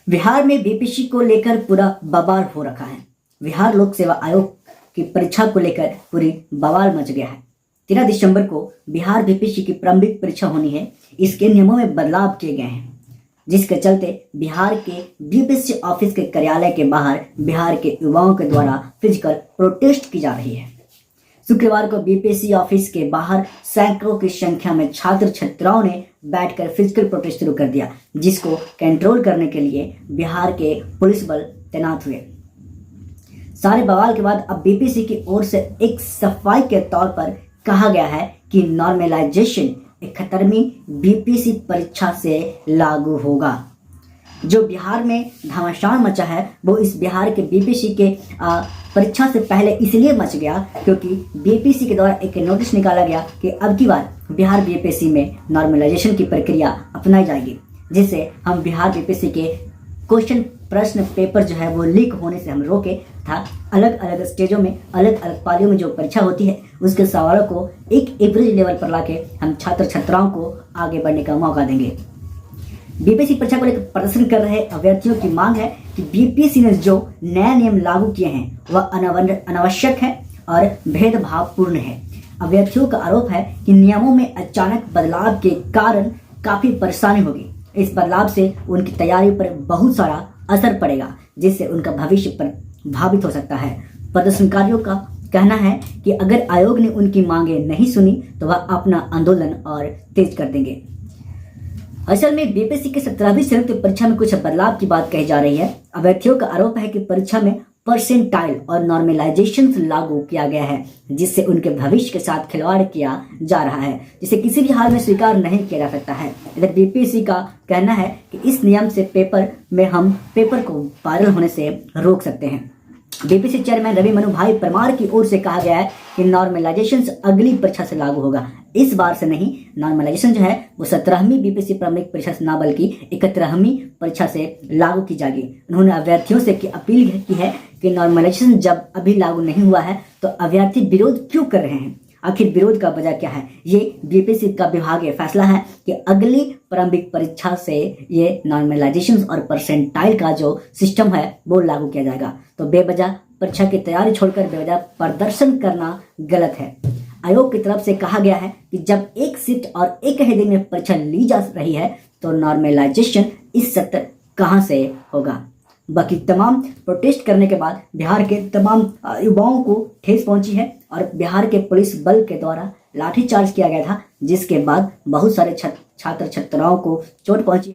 बिहार में बीपीएससी को लेकर पूरा बवाल हो रखा है। बिहार लोक सेवा आयोग की परीक्षा को लेकर पूरी बवाल मच गया है। 13 दिसंबर को बिहार बीपीएससी की प्रारंभिक परीक्षा होनी है। इसके नियमों में बदलाव किए गए हैं, जिसके चलते बिहार के बीपीएससी ऑफिस के कार्यालय के बाहर बिहार के युवाओं के द्वारा फिजिकल प्रोटेस्ट की जा रही है। शुक्रवार को बीपीएससी ऑफिस के बाहर सैकड़ों की संख्या में छात्र छात्राओं ने बैठकर फिजिकल प्रोटेस्ट शुरू कर दिया, जिसको कंट्रोल करने के लिए बिहार के पुलिस बल तैनात हुए। सारे बवाल के बाद अब बीपीएससी की ओर से एक सफाई के तौर पर कहा गया है कि नॉर्मलाइजेशन 71वीं बीपीएससी परीक्षा से लागू होगा। जो बिहार में घमासान मचा है वो इस बिहार के बीपीएससी के परीक्षा से पहले इसलिए मच गया क्योंकि बीपीएससी के द्वारा एक नोटिस निकाला गया कि अब की बार बिहार बीपीएससी में नॉर्मलाइजेशन की प्रक्रिया अपनाई जाएगी, जिससे हम बिहार बीपीएससी के क्वेश्चन प्रश्न पेपर जो है वो लीक होने से हम रोके था। अलग अलग स्टेजों में अलग अलग पालियों में जो परीक्षा होती है उसके सवालों को एक एवरेज लेवल पर लाके हम छात्र छात्राओं को आगे बढ़ने का मौका देंगे। बीपीएससी परीक्षा को लेकर प्रदर्शन कर रहे अभ्यर्थियों की मांग है कि बीपीएससी ने जो नए नियम लागू किए हैं वह अनावश्यक है और भेदभावपूर्ण है। अभ्यर्थियों का आरोप है कि नियमों में अचानक बदलाव के कारण काफी परेशानी होगी। इस बदलाव से उनकी तैयारी पर बहुत सारा असर पड़ेगा, जिससे उनका भविष्य प्रभावित हो सकता है। प्रदर्शनकारियों का कहना है कि अगर आयोग ने उनकी मांगे नहीं सुनी तो वह अपना आंदोलन और तेज कर देंगे। असल में बीपीएससी के 17वीं संयुक्त परीक्षा में कुछ बदलाव की बात कही जा रही है। अभ्यर्थियों का आरोप है कि परीक्षा में परसेंटाइल और नॉर्मलाइजेशन लागू किया गया है, जिससे उनके भविष्य के साथ खिलवाड़ किया जा रहा है, जिसे किसी भी हाल में स्वीकार नहीं किया जा सकता है। इधर बीपीएससी का कहना है कि इस नियम से पेपर में हम पेपर को वायरल होने से रोक सकते हैं। बीपीएससी चेयरमैन रवि मनु भाई परमार की ओर से कहा गया है कि नॉर्मलाइजेशन अगली परीक्षा से लागू होगा, इस बार से नहीं। नॉर्मलाइजेशन जो है वो 17वीं बीपीएससी प्रारंभिक परीक्षा से ना बल्कि 71वीं परीक्षा से लागू की जाएगी। उन्होंने अभ्यर्थियों से अपील की है कि नॉर्मलाइजेशन जब अभी लागू नहीं हुआ है तो अभ्यर्थी विरोध क्यों कर रहे हैं, आखिर विरोध का वजह क्या है। ये बीपीएससी का विभागीय फैसला है कि अगली प्रारंभिक परीक्षा से ये नॉर्मलाइजेशन और परसेंटाइल का जो सिस्टम है वो लागू किया जाएगा। तो बेवजह परीक्षा की तैयारी छोड़कर बेवजह प्रदर्शन करना गलत है। आयोग की तरफ से कहा गया है कि जब एक शिफ्ट और एक ही दिन में परीक्षा ली जा रही है तो नॉर्मलाइजेशन इस सत्र कहां से होगा। बाकी तमाम प्रोटेस्ट करने के बाद बिहार के तमाम युवाओं को ठेस पहुंची है और बिहार के पुलिस बल के द्वारा लाठीचार्ज किया गया था, जिसके बाद बहुत सारे छात्र छात्राओं को चोट पहुंची।